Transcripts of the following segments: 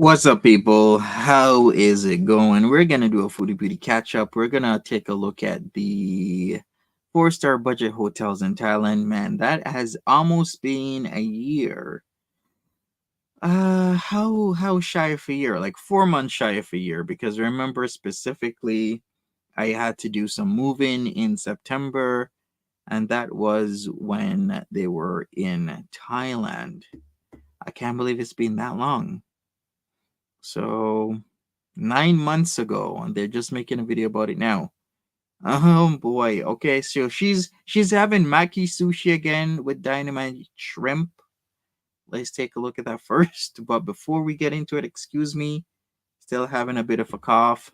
What's up, people? How is it going? We're gonna do a foodie beauty catch up. We're gonna take a look at the four-star budget hotels in Thailand. Man, that has almost been a year. How shy of a year? Like 4 months shy of a year. Because remember specifically, I had to do some moving in September, and that was when they were in Thailand. I can't believe it's been that long. So 9 months ago, and they're just making a video about it now. Oh boy. Okay, so she's having maki sushi again with dynamite shrimp. Let's take a look at that first. But before we get into it, excuse me, still having a bit of a cough.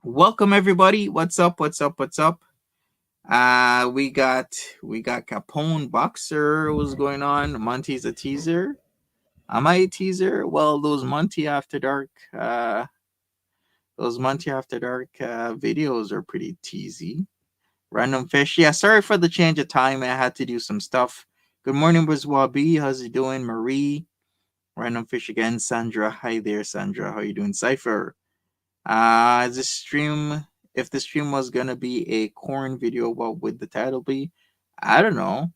Welcome everybody. What's up? What's up? What's up? We got Capone Boxer. What's going on? Monty's a teaser. Am I a teaser? Well, those Monty After Dark videos are pretty teasy. Random Fish. Yeah, sorry for the change of time. I had to do some stuff. Good morning, Brazwabi. How's it doing? Marie. Random Fish again. Sandra. Hi there, Sandra. How you doing? Cypher. This stream, if the stream was going to be a corn video, what would the title be? I don't know.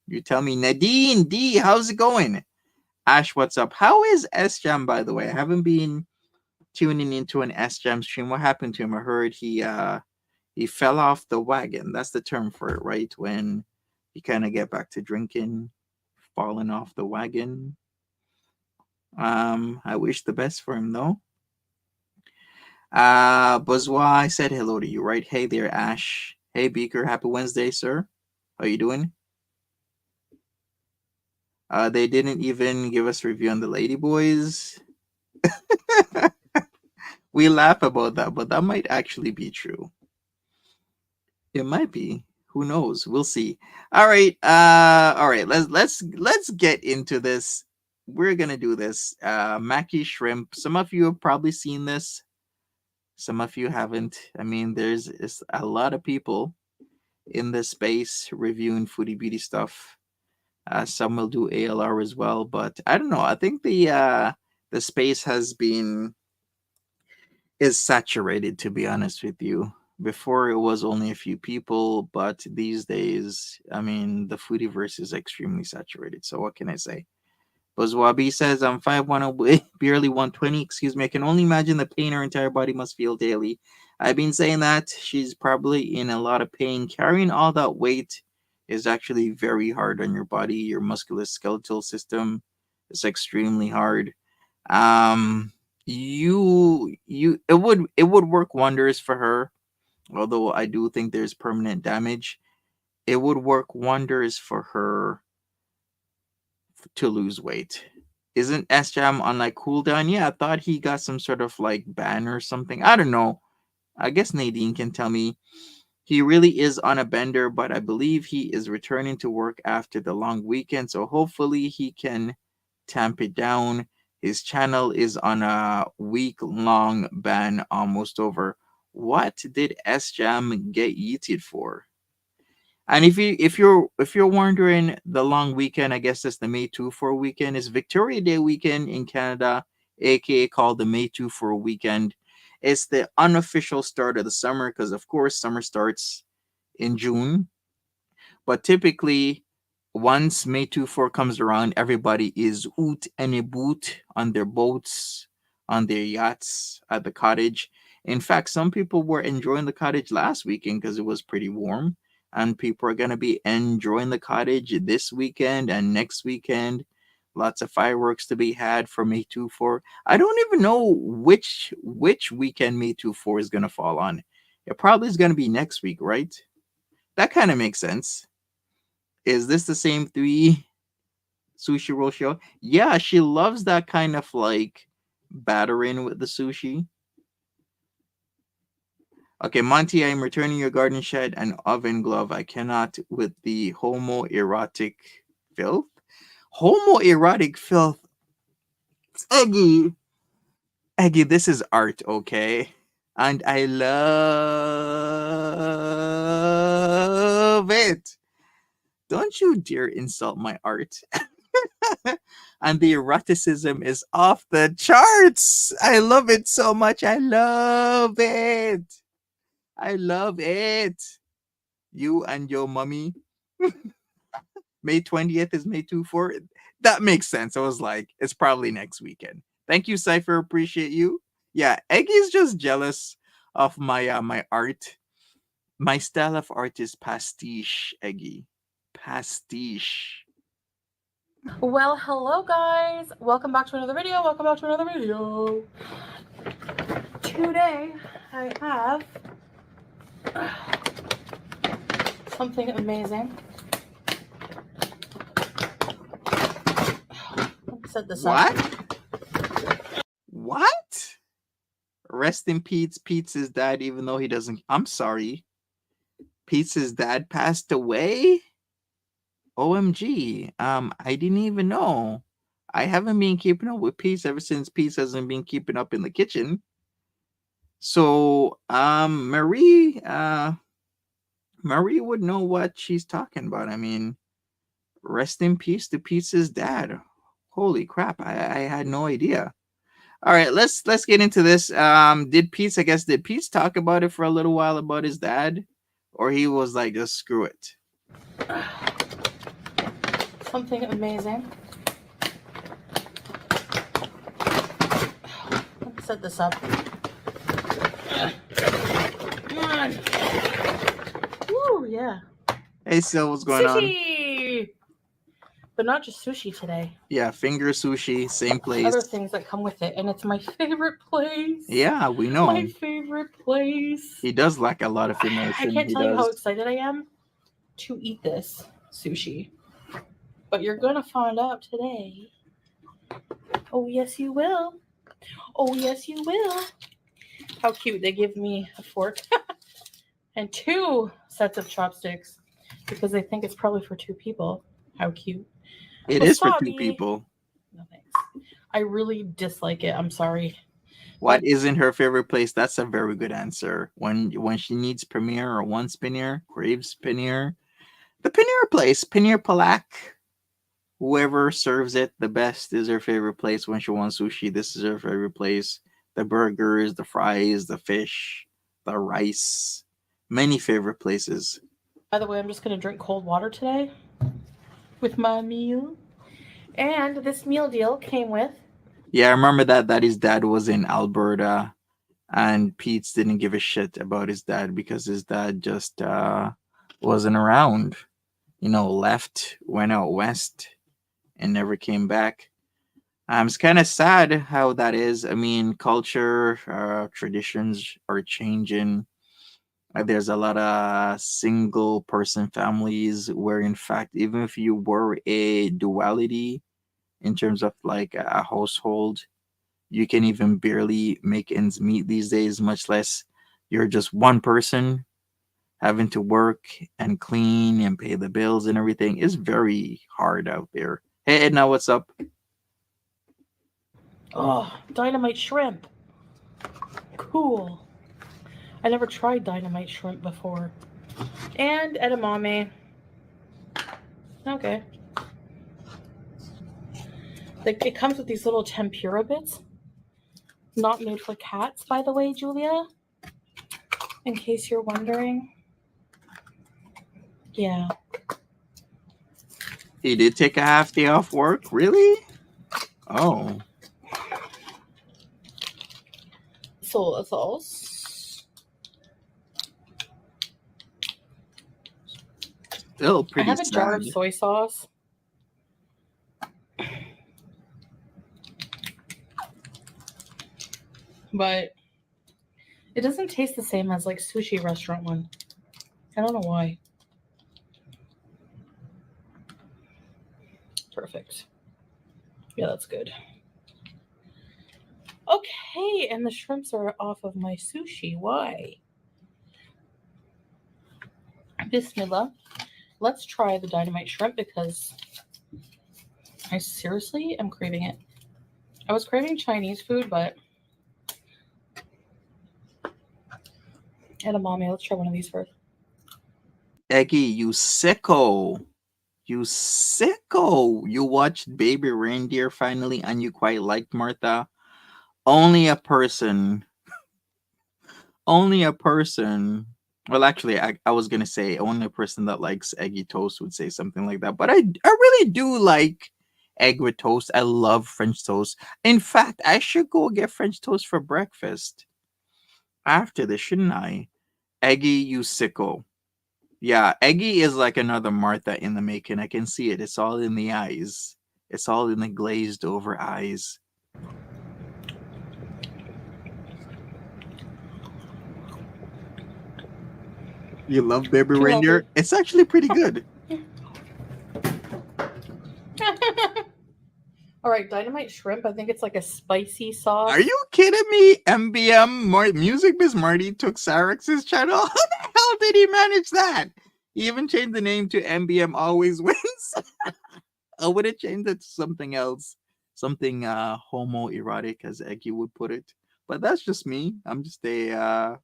You tell me. Nadine D, how's it going? Ash, what's up? How is S Jam, by the way? I haven't been tuning into an S Jam stream. What happened to him? I heard he fell off the wagon. That's the term for it, right? When you kind of get back to drinking, falling off the wagon. I wish the best for him though. Buzwa, I said hello to you, right? Hey there, Ash. Hey Beaker, happy Wednesday, sir. How you doing? They didn't even give us review on the Ladyboys. We laugh about that, but that might actually be true. It might be. Who knows? We'll see. All right. All right. Let's get into this. We're gonna do this. Maki shrimp. Some of you have probably seen this. Some of you haven't. I mean, there's a lot of people in this space reviewing foodie beauty stuff. Some will do ALR as well, but I don't know. I think the space has been is saturated, to be honest with you. Before it was only a few people, but these days, I mean, the foodieverse is extremely saturated. So what can I say? Buzwabi says, I'm 5'1", barely 120. Excuse me. I can only imagine the pain her entire body must feel daily. I've been saying that she's probably in a lot of pain. Carrying all that weight is actually very hard on your body, your musculoskeletal system. It's extremely hard. Um, it would work wonders for her, although I do think there's permanent damage. It would work wonders for her to lose weight. Isn't S Jam on like cooldown? Yeah, I thought he got some sort of like ban or something. I don't know. I guess Nadine can tell me. He really is on a bender, but I believe he is returning to work after the long weekend, so hopefully he can tamp it down. His channel is on a week-long ban, almost over. What did S Jam get yeeted for? And if you're wondering, the long weekend, I guess that's the May 2 for a weekend, is Victoria Day weekend in Canada, aka called the May 2 for a weekend. It's the unofficial start of the summer because, of course, summer starts in June. But typically, once May 2-4 comes around, everybody is oot and a boot on their boats, on their yachts at the cottage. In fact, some people were enjoying the cottage last weekend because it was pretty warm. And people are going to be enjoying the cottage this weekend and next weekend. Lots of fireworks to be had for May 2-4. I don't even know which weekend May 2-4 is going to fall on. It probably is going to be next week, right? That kind of makes sense. Is this the same three sushi roll show? Yeah, she loves that kind of like battering with the sushi. Okay, Monty, I'm returning your garden shed and oven glove. I cannot with the homoerotic filth. Homoerotic filth. Eggy. Eggy, this is art, okay? And I love it. Don't you dare insult my art. And the eroticism is off the charts. I love it so much. I love it. I love it. You and your mummy. May 20th is May 24th. That makes sense. I was like, it's probably next weekend. Thank you, Cypher. Appreciate you. Yeah, Eggy's just jealous of my art. My style of art is pastiche, Eggy. Pastiche. Well, hello guys. Welcome back to another video. Today I have something amazing. Set this up. What? Rest in Pete's Pete's dad, even though he doesn't. I'm sorry. Pete's dad passed away? OMG. I didn't even know. I haven't been keeping up with Pete's ever since Pete's hasn't been keeping up in the kitchen. So, Marie would know what she's talking about. I mean, rest in peace to Pete's dad. Holy crap, I had no idea. All right, let's get into this. Did Pete's talk about it for a little while about his dad? Or he was like, just screw it. Something amazing. Let's set this up. Come on. Woo, yeah. Hey, Sil, what's going Sushi! on? But not just sushi today. Yeah, finger sushi, same place. Other things that come with it, and it's my favorite place. Yeah, we know. My favorite place. He does lack a lot of emotion. I can't tell you how excited I am to eat this sushi. But you're gonna find out today. Oh, yes, you will. Oh, yes, you will. How cute. They give me a fork and 2 sets of chopsticks because they think it's probably for 2 people. How cute. It is for 2 people. No thanks. I really dislike it. I'm sorry. What isn't her favorite place? That's a very good answer. When she needs Premier or wants Paneer, craves Paneer, the Paneer place, Paneer Palak. Whoever serves it the best is her favorite place. When she wants sushi, this is her favorite place. The burgers, the fries, the fish, the rice. Many favorite places. By the way, I'm just going to drink cold water today with my meal. And this meal deal came with... Yeah, I remember that his dad was in Alberta and Pete's didn't give a shit about his dad because his dad just wasn't around. You know, left, went out west, and never came back. It's kind of sad how that is. I mean, culture, traditions are changing. There's a lot of single person families where, in fact, even if you were a duality in terms of like a household, you can even barely make ends meet these days, much less you're just one person having to work and clean and pay the bills and everything. Is very hard out there. Hey, Edna, what's up? Oh, dynamite shrimp. Cool. I never tried dynamite shrimp before. And edamame. Okay. Like, it comes with these little tempura bits. Not made for cats, by the way, Julia. In case you're wondering. Yeah. He did take a half day off work? Really? Oh. Soy sauce. Still pretty I have a jar of sad. soy sauce. But it doesn't taste the same as like sushi restaurant one. I don't know why. Perfect. Yeah, that's good. Okay, and the shrimps are off of my sushi. Why? Bismillah. Let's try the dynamite shrimp because I seriously am craving it. I was craving Chinese food, but edamame. Let's try one of these first. Eggy, you sicko. You sicko! You watched Baby Reindeer finally and you quite liked Martha. Only a person, only a person. Well, actually, I was gonna say only a person that likes eggy toast would say something like that. But I really do like egg with toast. I love French toast. In fact, I should go get French toast for breakfast after this, shouldn't I? Eggy, you sicko. Yeah, Eggy is like another Martha in the making. I can see it. It's all in the eyes. It's all in the glazed over eyes. You love Baby Love Reindeer? it. It's actually pretty good. All right, dynamite shrimp. I think it's like a spicy Are sauce. you kidding me? MBM Music Biz Marty took Sarex's channel. How the hell did he manage that? He even changed the name to MBM Always Wins. I would have changed it to something else, something homoerotic, as Eggy would put it. But that's just me. I'm just a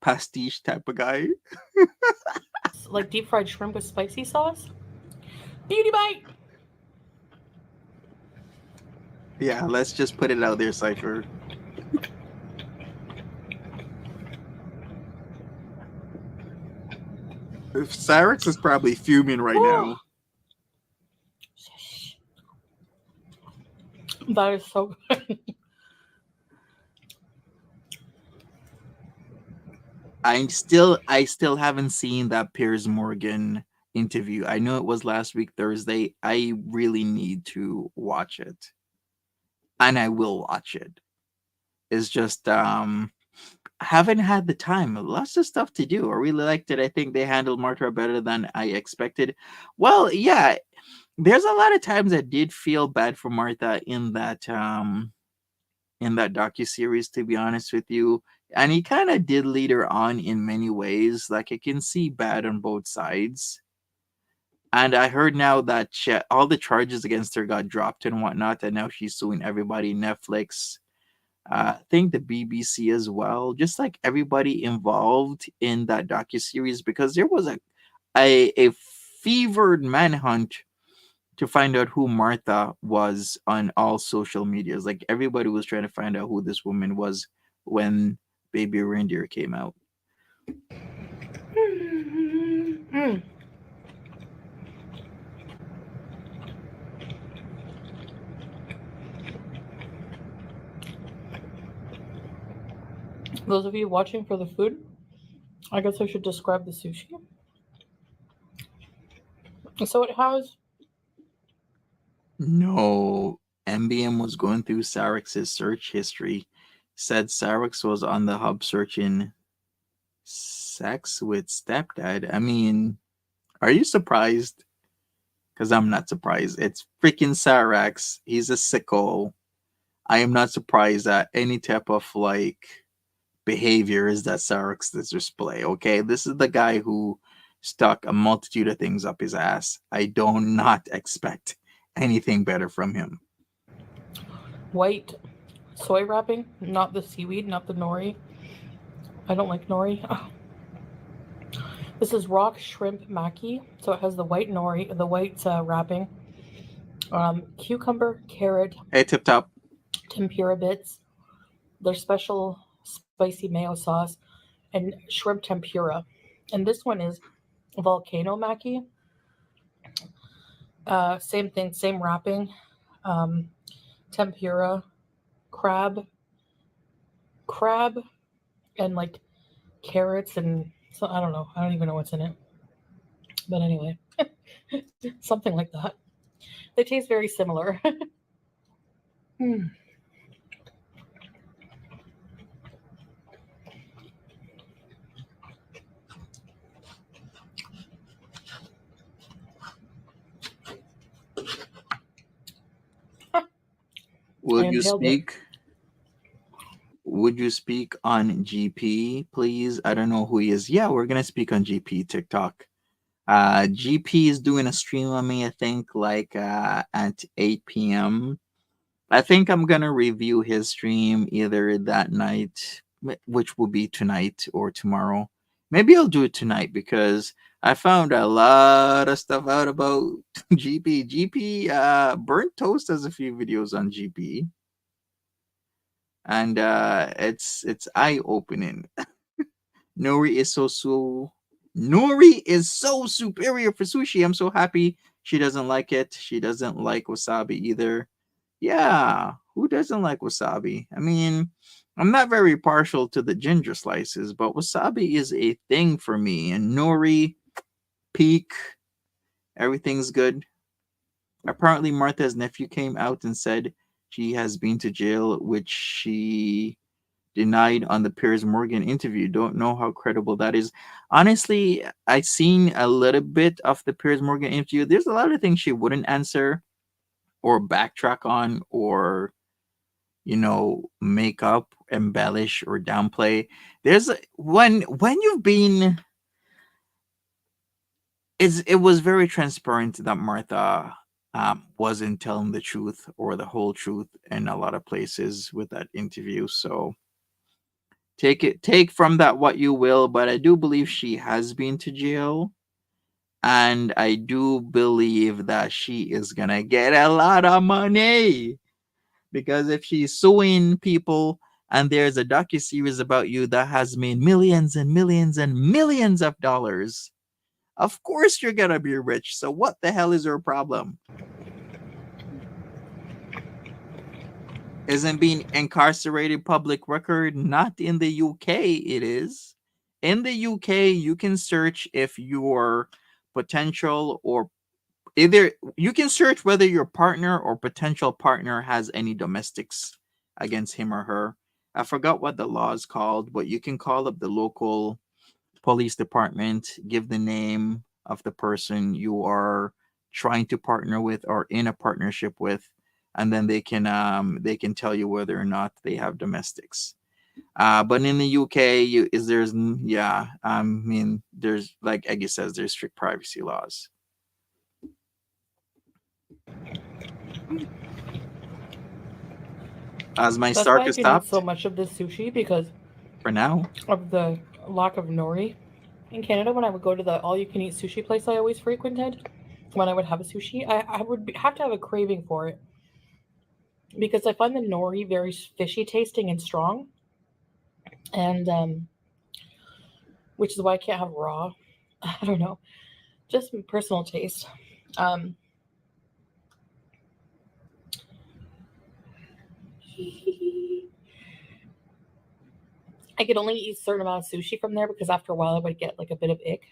pastiche type of guy. Like deep fried shrimp with spicy sauce. Beauty bite. Yeah, let's just put it out there, Cypher. Cyrex is probably fuming right Oh, now. that is so good. I still haven't seen that Piers Morgan interview. I know it was last week Thursday. I really need to watch it. And I will watch it. It's just I haven't had the time. Lots of stuff to do. I really liked it. I think they handled Marta better than I expected. Well, yeah, there's a lot of times I did feel bad for Martha in that docu series, to be honest with you. And he kind of did lead her on in many ways. Like I can see bad on both sides. And I heard now that all the charges against her got dropped and whatnot, and now she's suing everybody, Netflix, I think the BBC as well, just like everybody involved in that docu series, because there was a fevered manhunt to find out who Martha was on all social medias. Like everybody was trying to find out who this woman was when Baby Reindeer came out. Mm. Those of you watching for the food, I guess I should describe the sushi. So it has No, MBM was going through Sarex's search history. Said Sarex was on the hub searching sex with stepdad. I mean, are you surprised? Because I'm not surprised. It's freaking Sarex. He's a sicko. I am not surprised at any type of like behavior is that Sarex does display. Okay, this is the guy who stuck a multitude of things up his ass. I do not expect anything better from him. white soy wrapping, not the seaweed, not the nori. I don't like nori. This is rock shrimp maki, so it has the white nori, the white wrapping, cucumber, carrot, Hey, Tip Top. tempura bits, their special spicy mayo sauce, and shrimp tempura. And this one is volcano maki. Same thing, same wrapping. Um, tempura, crab, crab, and like carrots and so I don't know. I don't even know what's in it. But anyway, something like that. They taste very similar. Hmm. I Would you inhaled it. speak? Would you speak on GP, please? I don't know who he is. Yeah, we're gonna speak on GP TikTok. GP is doing a stream on me, I think, like at 8 p.m. I think I'm gonna review his stream either that night, which will be tonight or tomorrow. Maybe I'll do it tonight because I found a lot of stuff out about GP. GP Burnt Toast has a few videos on GP, and it's eye opening. Nori is so Nori is so superior for sushi. I'm so happy she doesn't like it. She doesn't like wasabi either. Yeah, who doesn't like wasabi? I mean, I'm not very partial to the ginger slices, but wasabi is a thing for me. And nori, peak, everything's good. Apparently, Martha's nephew came out and said she has been to jail, which she denied on the Piers Morgan interview. Don't know how credible that is. Honestly, I seen a little bit of the Piers Morgan interview. There's a lot of things she wouldn't answer or backtrack on or make up, embellish, or downplay. When you've been it was very transparent that Martha wasn't telling the truth or the whole truth in a lot of places with that interview. So take from that what you will, but I do believe she has been to jail. And I do believe that she is gonna get a lot of money. Because if she's suing people and there's a docu-series about you that has made millions and millions and millions of dollars, of course you're gonna be rich. So what the hell is her problem? Isn't being incarcerated public record? Not in the UK, it is. In the UK, you can search if your potential or either you can search whether your partner or potential partner has any domestics against him or her. I forgot what the law is called, but you can call up the local police department, give the name of the person you are trying to partner with or in a partnership with, and then they can tell you whether or not they have domestics. But in the UK, yeah, I mean, there's like Eggy says, there's strict privacy laws. As my That's why start I is can eat so stopped much of this sushi because for now. of the lack of nori. In Canada, when I would go to the all-you-can-eat sushi place I always frequented, when I would have a sushi, I would have to have a craving for it because I find the nori very fishy tasting and strong, and which is why I can't have raw. I don't know, just personal taste. Um, I could only eat a certain amount of sushi from there because after a while I would get like a bit of ick.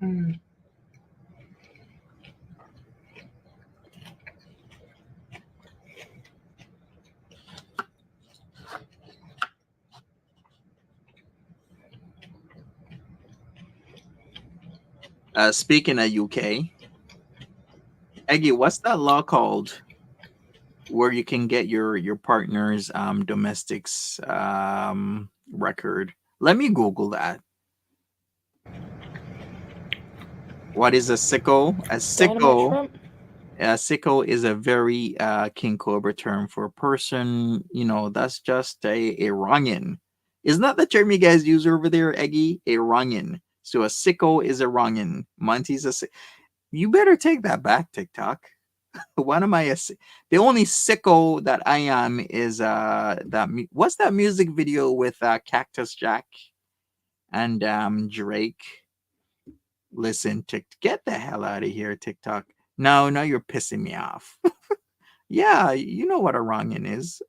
Mm. Speaking of UK, Eggy, what's that law called where you can get your partner's domestics record? Let me Google that. What is a sicko? Dynamite shrimp. A sicko is a very King Cobra term for a person, that's just a wrongin. Isn't that the term you guys use over there, Eggy? A wrongin. So a sicko is a wrongin. Monty's You better take that back, TikTok. What am I? The only sicko that I am is what's that music video with Cactus Jack and Drake? Listen, get the hell out of here, TikTok. No, you're pissing me off. Yeah, you know what a wrongin is.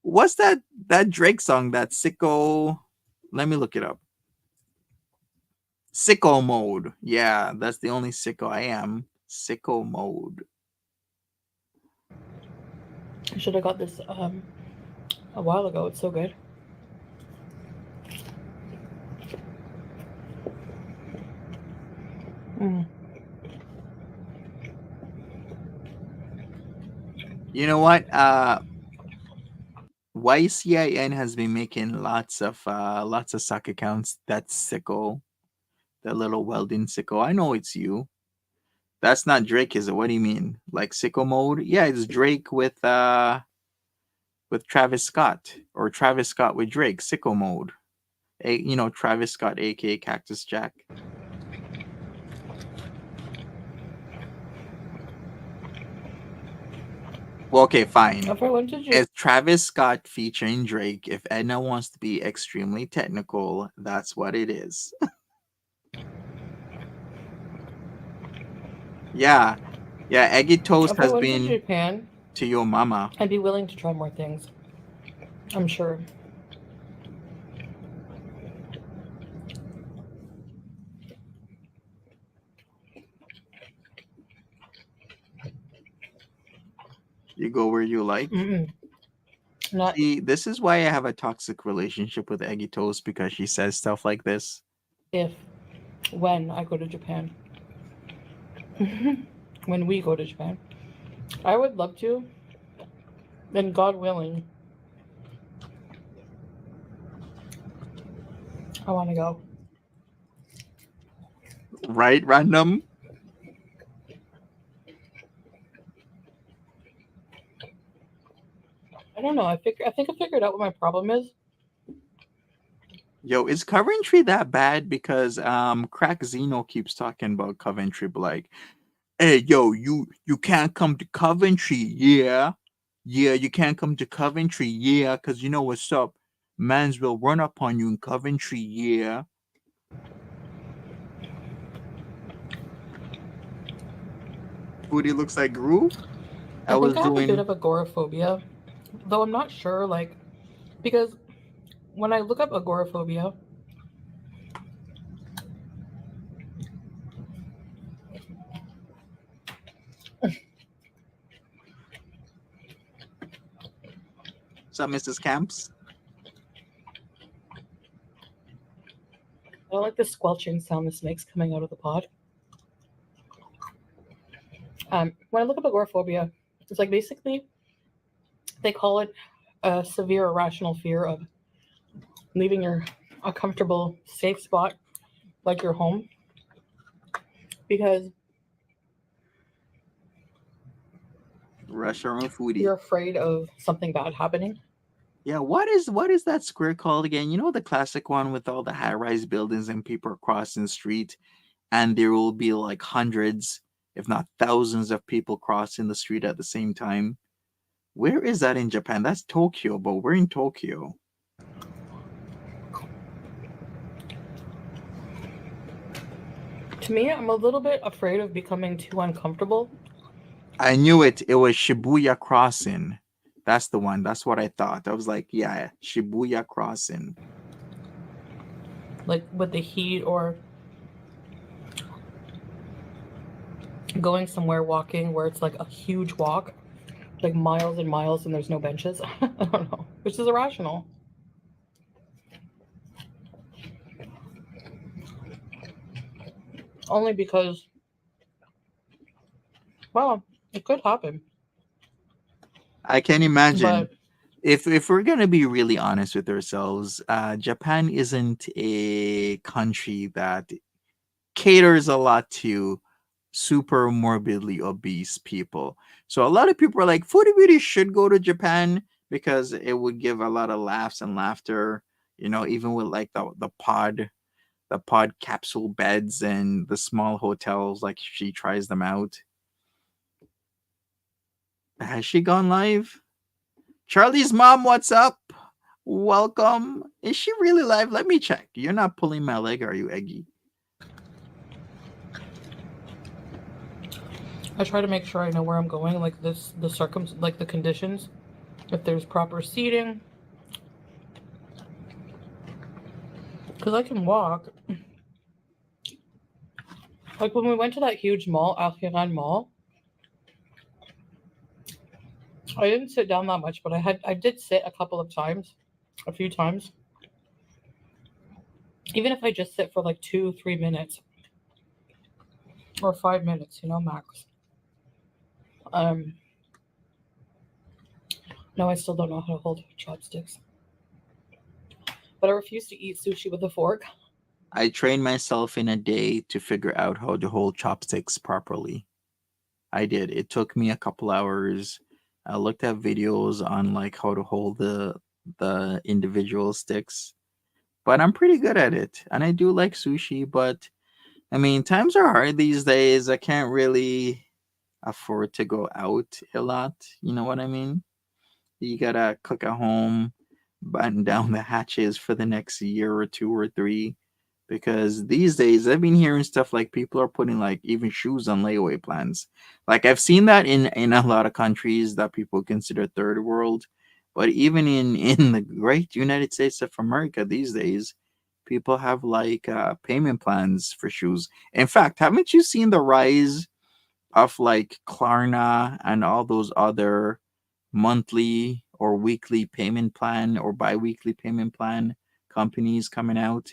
What's that Drake song? That sicko. Let me look it up. Sicko mode. Yeah, that's the only sicko I am. Sicko mode. I should have got this a while ago. It's so good. Mm. You know what? YCIN has been making lots of sock accounts. That's sicko. The little welding sicko. I know it's you. That's not Drake, is it? What do you mean? Like sicko mode? Yeah, it's Drake with Travis Scott or Travis Scott with Drake. Sicko mode. Travis Scott, aka Cactus Jack. Well, okay, fine. If I went to It's Travis Scott featuring Drake. If Edna wants to be extremely technical, that's what it is. Yeah. Eggy Toast if I has went to been Japan, to your mama. I'd be willing to try more things. I'm sure. You go where you like. Mm-mm. Not See, this is why I have a toxic relationship with Eggy Toast, because she says stuff like this. if, when I go to Japan. When we go to Japan. I would love to. And God willing, I want to go. Right, random? I don't know. I think I figured out what my problem is. Yo, is Coventry that bad? Because Crack Zeno keeps talking about Coventry, but like, hey, yo, you can't come to Coventry, yeah. Yeah, you can't come to Coventry, yeah, because you know what's up. Mans will run up on you in Coventry, yeah. Foodie looks like Groove. I think was I have a bit doing of agoraphobia, though I'm not sure. Like, because when I look up agoraphobia, some Mrs. Camps. I don't like the squelching sound this makes coming out of the pod. When I look up agoraphobia, it's like basically they call it a severe irrational fear of leaving a comfortable, safe spot like your home because Restaurant Foodie. you're afraid of something bad happening. Yeah, what is that square called again? You know, the classic one with all the high-rise buildings and people crossing the street, and there will be like hundreds, if not thousands, of people crossing the street at the same time. Where is that in Japan? That's Tokyo, but we're in Tokyo. To me, I'm a little bit afraid of becoming too uncomfortable. I knew it. It was Shibuya Crossing. That's the one. That's what I thought. I was like, yeah, Shibuya Crossing. Like with the heat or going somewhere walking where it's like a huge walk, like miles and miles, and there's no benches. I don't know, which is irrational. Only because, well, it could happen. I can imagine. But If we're gonna be really honest with ourselves, Japan isn't a country that caters a lot to super morbidly obese people. So a lot of people are like, Foodie Beauty should go to Japan because it would give a lot of laughs and laughter. Even with like the pod capsule beds and the small hotels, like she tries them out. Has she gone live? Charlie's mom, what's up? Welcome. Is she really live? Let me check. You're not pulling my leg, are you, Eggy? I try to make sure I know where I'm going, like like the conditions, if there's proper seating, because I can walk. Like when we went to that huge mall, Alkiran Mall, I didn't sit down that much, but I did sit a few times. Even if I just sit for like 2-3 minutes or 5 minutes, max. No, I still don't know how to hold chopsticks. But I refuse to eat sushi with a fork. I trained myself in a day to figure out how to hold chopsticks properly. I did. It took me a couple hours. I looked at videos on like how to hold the individual sticks. but I'm pretty good at it. And I do like sushi, but I mean, times are hard these days. I can't really afford to go out a lot. You know what I mean? You gotta cook at home, button down the hatches for the next year or two or three. Because these days, I've been hearing stuff like people are putting like even shoes on layaway plans. Like I've seen that in a lot of countries that people consider third world, but even in the great United States of America these days, people have like payment plans for shoes. In fact, haven't you seen the rise of like Klarna and all those other monthly or weekly payment plan or bi-weekly payment plan companies coming out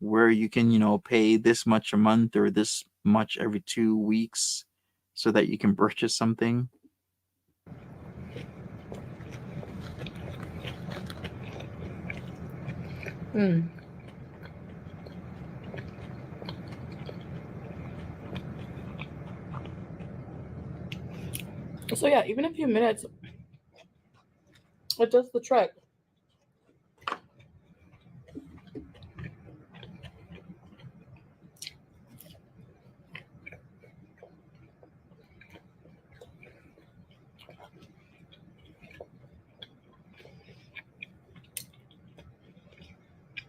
where you can, pay this much a month or this much every 2 weeks so that you can purchase something? Mm. So yeah, even a few minutes, it does the trick.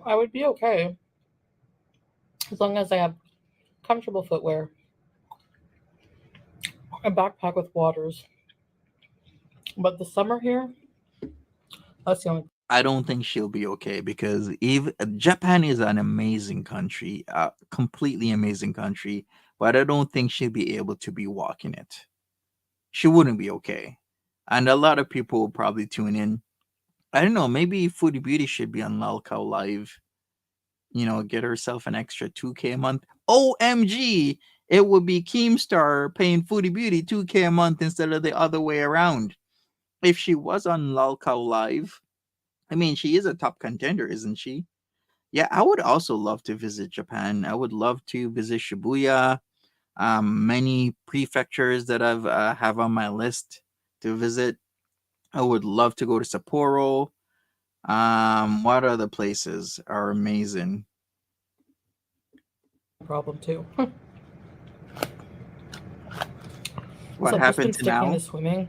I would be okay as long as I have comfortable footwear, a backpack with waters. But the summer here, that's the only. I don't think she'll be okay because even Japan is an amazing country, completely amazing country, but I don't think she'll be able to be walking it. She wouldn't be okay. And a lot of people will probably tune in. I don't know, maybe Foodie Beauty should be on Lalcow Live, get herself an extra 2K a month. OMG! It would be Keemstar paying Foodie Beauty 2K a month instead of the other way around. If she was on Lalcow Live, I mean, she is a top contender, isn't she? Yeah, I would also love to visit Japan. I would love to visit Shibuya. Many prefectures that I've have on my list to visit. I would love to go to Sapporo. What other places are amazing? Problem too. What So I've just been happened to sticking to Nell? swimming.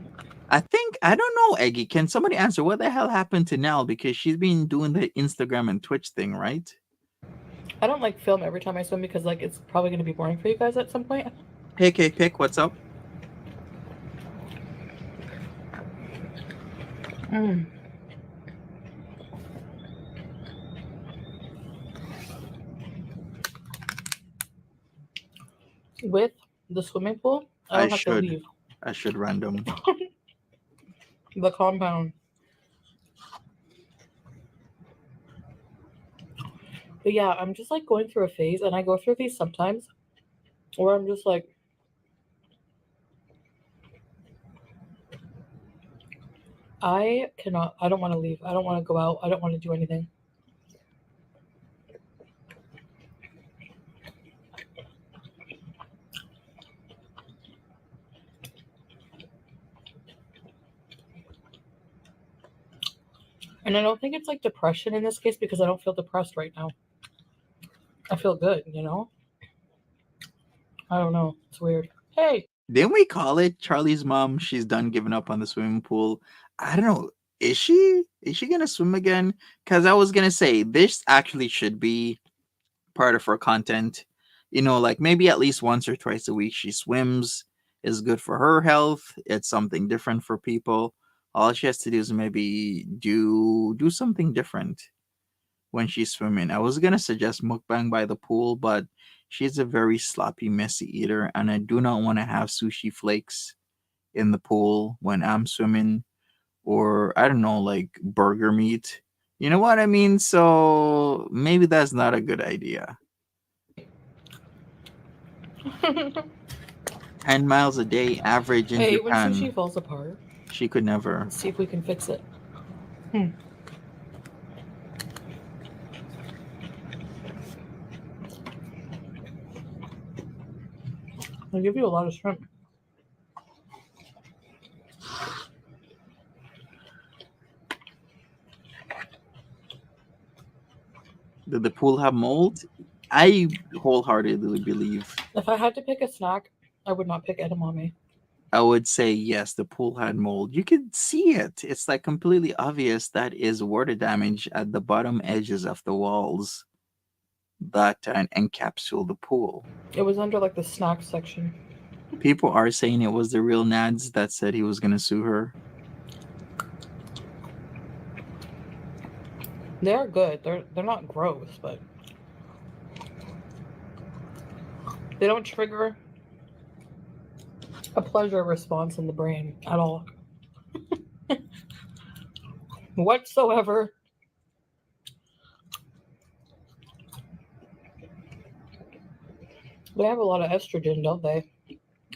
I don't know, Eggy. Can somebody answer what the hell happened to Nell? Because she's been doing the Instagram and Twitch thing, right? I don't like film every time I swim because like it's probably going to be boring for you guys at some point. Pick, what's up? Mm. With the swimming pool, I I don't have to should. leave I should random. the compound. But yeah, I'm just like going through a phase, and I go through these sometimes where I'm just like, I cannot, I don't want to leave. I don't want to go out. I don't want to do anything. And I don't think it's like depression in this case because I don't feel depressed right now. I feel good, you know? I don't know. It's weird. Hey, Didn't we call it Charlie's mom? She's done giving up on the swimming pool. I don't know. Is she? Is she gonna swim again? Because I was gonna say this actually should be part of her content. Like maybe at least once or twice a week she swims is good for her health. It's something different for people. All she has to do is maybe do something different when she's swimming. I was gonna suggest mukbang by the pool, but she's a very sloppy, messy eater, and I do not want to have sushi flakes in the pool when I'm swimming, or I don't know, like burger meat. You know what I mean? So maybe that's not a good idea. 10 miles a day average I in hate when Japan. sushi falls apart. She could never. Let's see if we can fix it. Hmm. I'll give you a lot of shrimp. Did the pool have mold? I wholeheartedly believe. If I had to pick a snack, I would not pick edamame. I would say yes, the pool had mold. You could see it. It's like completely obvious that is water damage at the bottom edges of the walls that encapsulate the pool. It was under like the snack section. People are saying it was the real Nads that said he was going to sue her. They are good. They're not gross, but they don't trigger a pleasure response in the brain at all. Whatsoever. They have a lot of estrogen, don't they?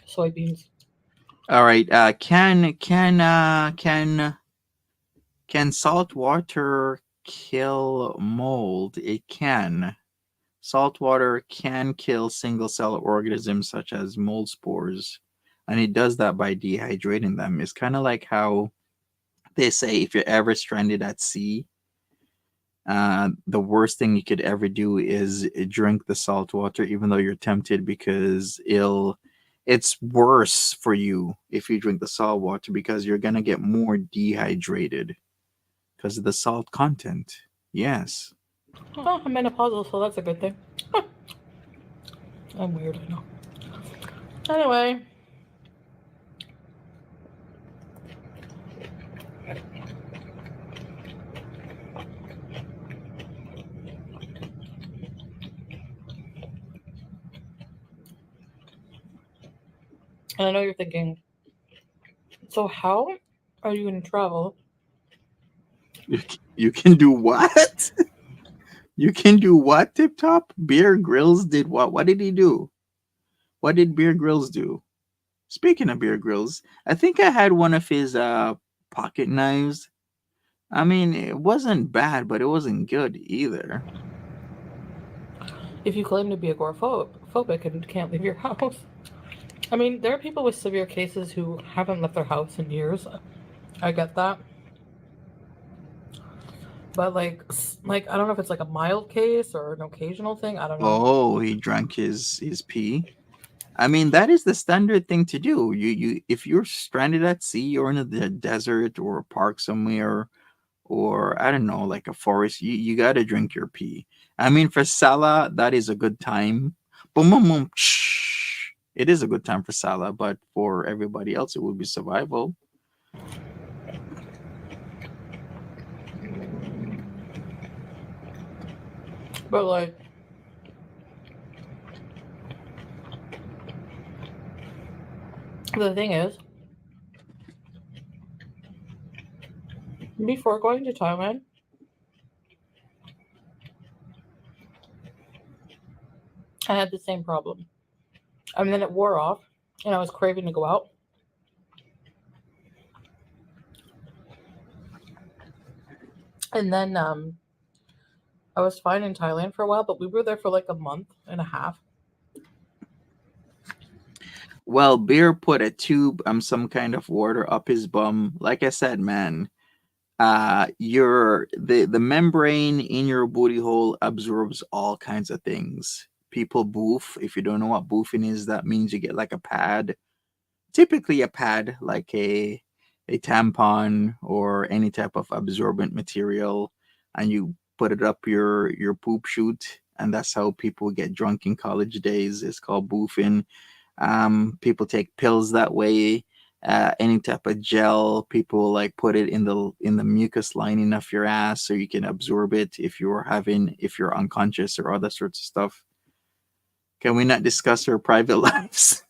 Soybeans. All right. Can salt water kill mold? It can. Salt water can kill single cell organisms such as mold spores, and it does that by dehydrating them. It's kind of like how they say if you're ever stranded at sea, the worst thing you could ever do is drink the salt water, even though you're tempted, because it's worse for you if you drink the salt water because you're gonna get more dehydrated because of the salt content. Yes. Oh, I'm menopausal, so that's a good thing. I'm weird, I know. Anyway. And I know you're thinking, so how are you going to travel? You can do what? You can do what, Tip Top? Bear Grylls did what? What did he do? What did Bear Grylls do? Speaking of Bear Grylls, I think I had one of his pocket knives. I mean, it wasn't bad, but it wasn't good either. If you claim to be agoraphobic and can't leave your house. I mean, there are people with severe cases who haven't left their house in years. I get that. But like I don't know if it's like a mild case or an occasional thing. I don't know. Oh, he drank his pee. I mean, that is the standard thing to do. You if you're stranded at sea or in the desert or a park somewhere or I don't know, like a forest, you gotta drink your pee. I mean, for Salah, that is a good time. Boom, boom, boom. Shh. It is a good time for Salah, but for everybody else, it would be survival. But like, the thing is, before going to Thailand, I had the same problem. And then it wore off, and I was craving to go out. And then I was fine in Thailand for a while, but we were there for like a month and a half. Well, Beer put a tube, some kind of water up his bum. Like I said, man, your the membrane in your booty hole absorbs all kinds of things. People boof. If you don't know what boofing is, that means you get like a pad, typically a pad like a tampon or any type of absorbent material, and you put it up your poop chute, and that's how people get drunk in college days. It's called boofing. People take pills that way. Any type of gel, people like put it in the mucus lining of your ass so you can absorb it if you're unconscious or other sorts of stuff. Can we not discuss our private lives?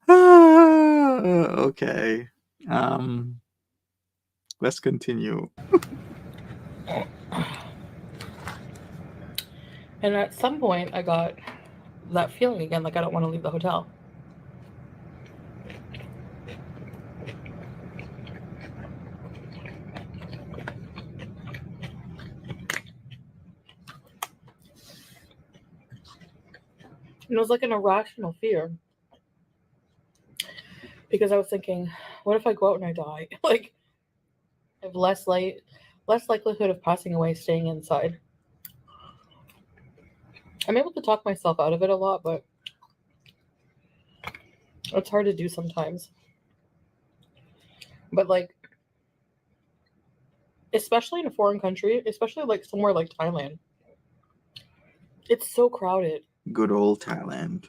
Okay. Let's continue. And at some point, I got that feeling again, like I don't want to leave the hotel. And it was like an irrational fear. Because I was thinking, what if I go out and I die? Like, I have less light, less likelihood of passing away staying inside. I'm able to talk myself out of it a lot, but it's hard to do sometimes. But like, especially in a foreign country, especially like somewhere like Thailand, it's so crowded. Good old Thailand.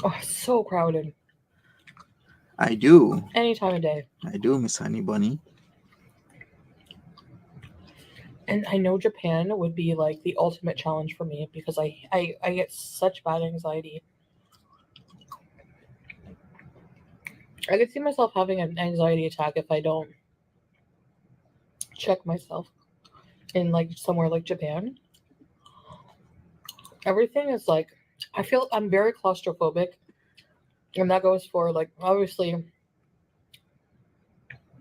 Oh, so crowded. I do. Any time of day. I do, Miss Honey Bunny. And I know Japan would be like the ultimate challenge for me because I get such bad anxiety. I could see myself having an anxiety attack if I don't check myself in like somewhere like Japan. Everything is like, I feel I'm very claustrophobic, and that goes for like obviously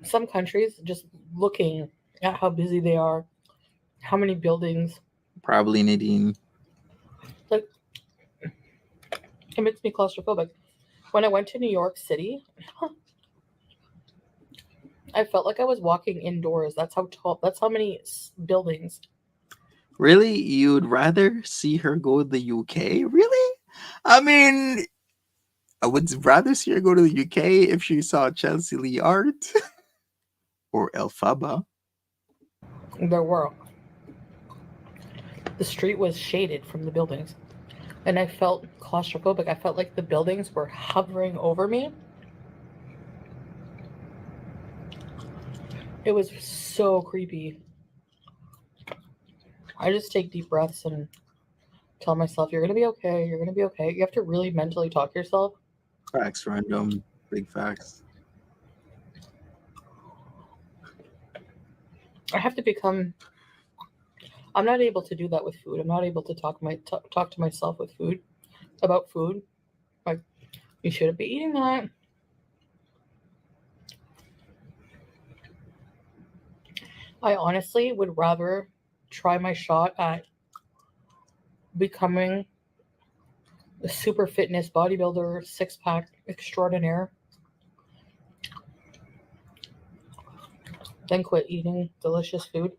some countries just looking at how busy they are, how many buildings, Probably Nadine. like it makes me claustrophobic. When I went to New York City, I felt like I was walking indoors. That's how tall. That's how many buildings. Really? You'd rather see her go to the UK? Really? I mean, I would rather see her go to the UK if she saw Chelsea Lee Art or Elphaba. There were. The street was shaded from the buildings, and I felt claustrophobic. I felt like the buildings were hovering over me. It was so creepy. I just take deep breaths and tell myself, "You're gonna be okay. You're gonna be okay." You have to really mentally talk to yourself. Facts, random. Big facts. I have to become. I'm not able to do that with food. I'm not able to talk to myself with food about food. Like, you shouldn't be eating that. I honestly would rather try my shot at becoming a super fitness bodybuilder, six pack extraordinaire than quit eating delicious food,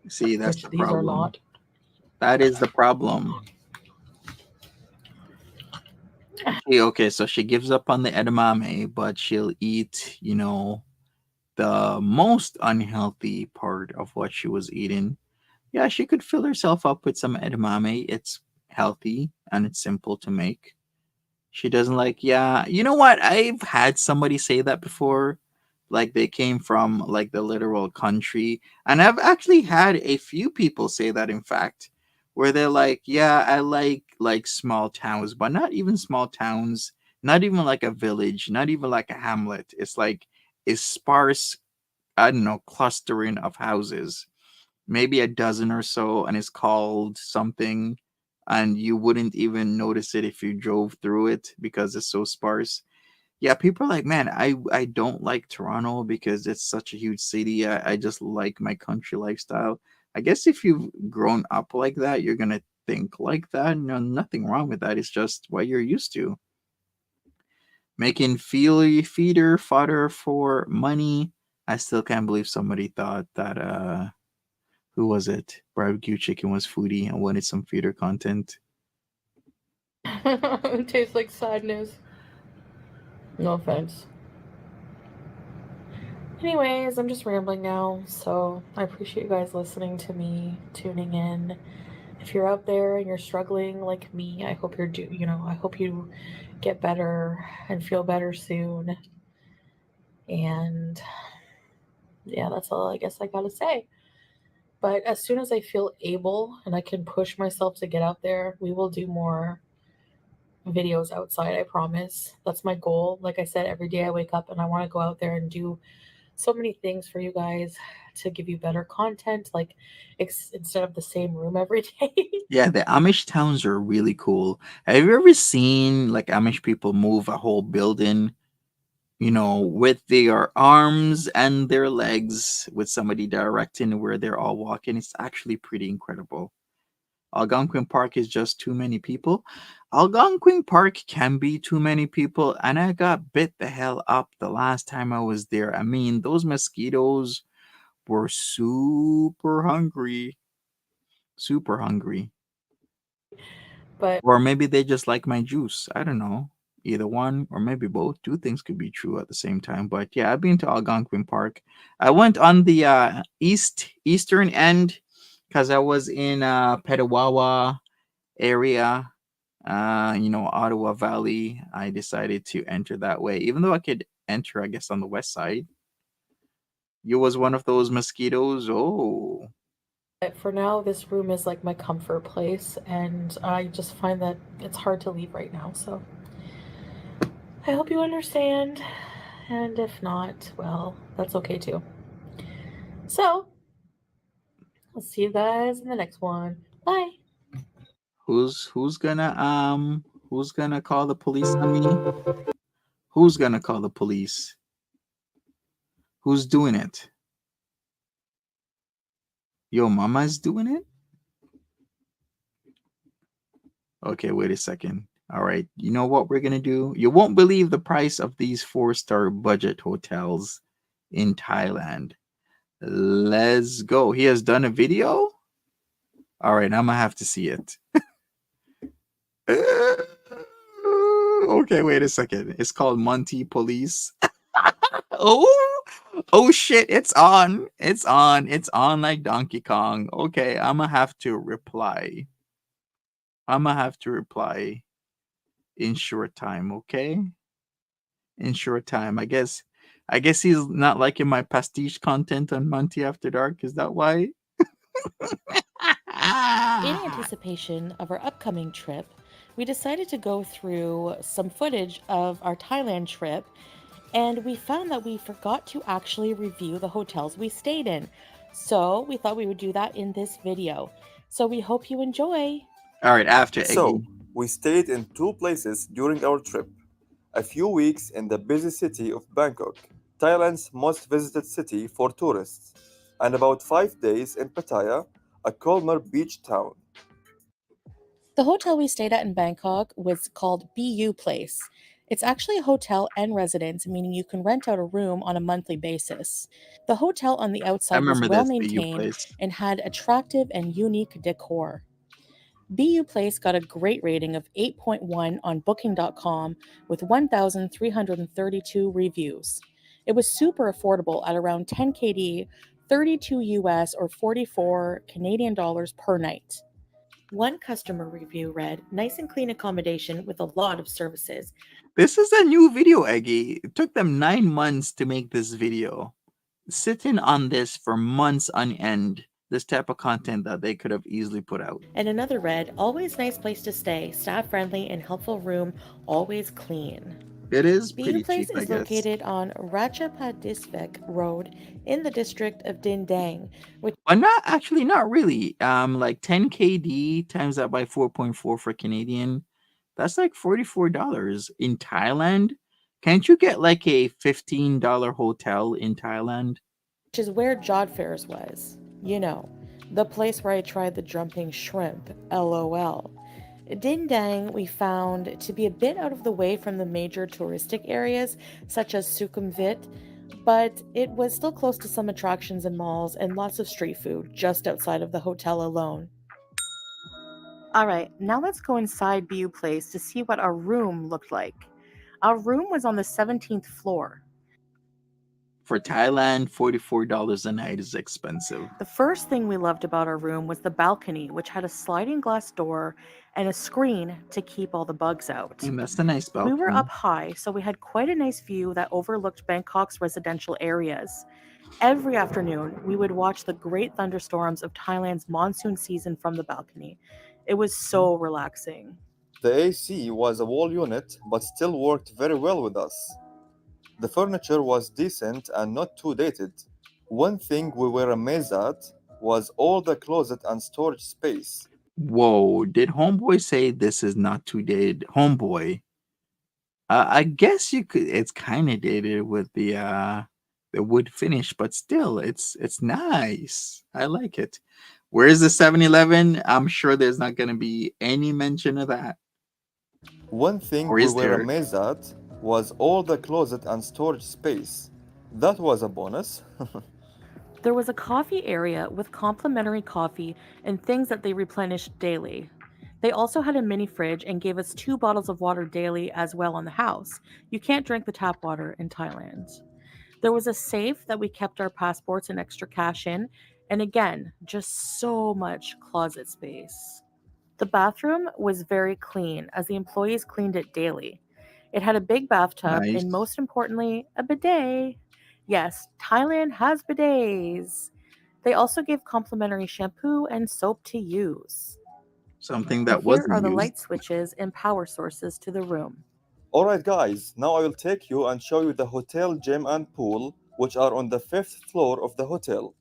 See, that's which the these are problem. not. That is the problem. Okay, so she gives up on the edamame, but she'll eat, the most unhealthy part of what she was eating. Yeah, she could fill herself up with some edamame. It's healthy and it's simple to make. She doesn't like, yeah. You know what? I've had somebody say that before. Like they came from like the literal country. And I've actually had a few people say that, in fact, where they're like, yeah, I like small towns, but not even small towns, not even like a village, not even like a hamlet. It's like a sparse, I don't know, clustering of houses, maybe a dozen or so, and it's called something, and you wouldn't even notice it if you drove through it because it's so sparse. Yeah, people are like, man, I don't like Toronto because it's such a huge city. I just like my country lifestyle. I guess if you've grown up like that, you're gonna think like that. No, nothing wrong with that. It's just what you're used to. Making feeder fodder for money. I still can't believe somebody thought that who was it? Barbecue chicken was foodie and wanted some feeder content. It tastes like sadness. No offense. Anyways, I'm just rambling now, so I appreciate you guys listening to me, tuning in. If you're out there and you're struggling like me, I hope I hope you get better and feel better soon. And yeah, that's all I guess I gotta say. But as soon as I feel able and I can push myself to get out there, we will do more videos outside, I promise. That's my goal. Like I said, every day I wake up and I want to go out there and do so many things for you guys to give you better content, like instead of the same room every day. Yeah, the Amish towns are really cool. Have you ever seen like Amish people move a whole building, with their arms and their legs, with somebody directing where they're all walking? It's actually pretty incredible. Algonquin Park is just too many people. Algonquin Park can be too many people, and I got bit the hell up the last time I was there. I mean, those mosquitoes were super hungry. Super hungry. But Or maybe they just like my juice. I don't know. Either one, or maybe both. Two things could be true at the same time. But yeah, I've been to Algonquin Park. I went on the eastern end because I was in Petawawa area. Ottawa Valley. I decided to enter that way, even though I could enter, I guess, on the west side. You was one of those mosquitoes. Oh, for now, this room is like my comfort place, and I just find that it's hard to leave right now. So I hope you understand. And if not, well, that's okay too. So I'll see you guys in the next one. Bye. who's gonna call the police on me? Who's gonna call the police? Who's doing it? Yo, mama's doing it? Okay, wait a second. All right, you know what we're gonna do? You won't believe the price of these four-star budget hotels in Thailand. Let's go. He has done a video? All right, I'm gonna have to see it. Okay, wait a second. It's called Monty Police. Oh, oh shit, it's on. It's on. It's on like Donkey Kong. Okay, I'm gonna have to reply. I'm gonna have to reply in short time, okay? In short time. I guess he's not liking my pastiche content on Monty After Dark. Is that why? In anticipation of our upcoming trip, we decided to go through some footage of our Thailand trip, and we found that we forgot to actually review the hotels we stayed in. So we thought we would do that in this video. So we hope you enjoy. All right, after So, Eggy. we stayed in two places during our trip. A few weeks in the busy city of Bangkok, Thailand's most visited city for tourists, and about 5 days in Pattaya, a calmer beach town. The hotel we stayed at in Bangkok was called BU Place. It's actually a hotel and residence, meaning you can rent out a room on a monthly basis. The hotel on the I outside was remember well this BU maintained place. and had attractive and unique decor. BU Place got a great rating of 8.1 on Booking.com with 1,332 reviews. It was super affordable at around 10 KD, 32 US, or 44 Canadian dollars per night. One customer review read, "Nice and clean accommodation with a lot of services." This is a new video, Eggy. It took them 9 months to make this video. Sitting on this for months on end. This type of content that they could have easily put out. And another read, "Always nice place to stay, staff friendly and helpful room, always clean." It is BU pretty cheap, Place I is guess. located on Ratchapatisvik Road in the district of Din Dang, which But not really. Like 10 KD times that by 4.4 for Canadian. That's like $44 in Thailand. Can't you get like a $15 hotel in Thailand? is where Jod Fairs was. You know, the place where I tried the jumping shrimp, LOL. Din Dang we found to be a bit out of the way from the major touristic areas such as Sukhumvit, but it was still close to some attractions and malls and lots of street food just outside of the hotel alone. Alright, now let's go inside BU Place to see what our room looked like. Our room was on the 17th floor. For Thailand, $44 a night is expensive. The first thing we loved about our room was the balcony, which had a sliding glass door and a screen to keep all the bugs out. And that's a nice We were balcony. up high, so we had quite a nice view that overlooked Bangkok's residential areas. Every afternoon, we would watch the great thunderstorms of Thailand's monsoon season from the balcony. It was so relaxing. The AC was a wall unit, but still worked very well with us. The furniture was decent and not too dated. One thing we were amazed at was all the closet and storage space. Whoa, did Homeboy say this is not too dated? Homeboy. I guess you could. It's kind of dated with the wood finish, but still, it's nice. I like it. Where's the 7-Eleven? I'm sure there's not going to be any mention of that. One thing Or we is were there? amazed at was all the closet and storage space. That was a bonus. There was a coffee area with complimentary coffee and things that they replenished daily. They also had a mini fridge and gave us 2 bottles of water daily as well on the house. You can't drink the tap water in Thailand. There was a safe that we kept our passports and extra cash in, and again, just so much closet space. The bathroom was very clean as the employees cleaned it daily. It had a big bathtub and, Nice. most importantly, a bidet. Yes, Thailand has bidets. They also gave complimentary shampoo and soap to use. Something And that here wasn't are the used. light switches and power sources to the room. Alright, guys, now I will take you and show you the hotel gym and pool, which are on the fifth floor of the hotel.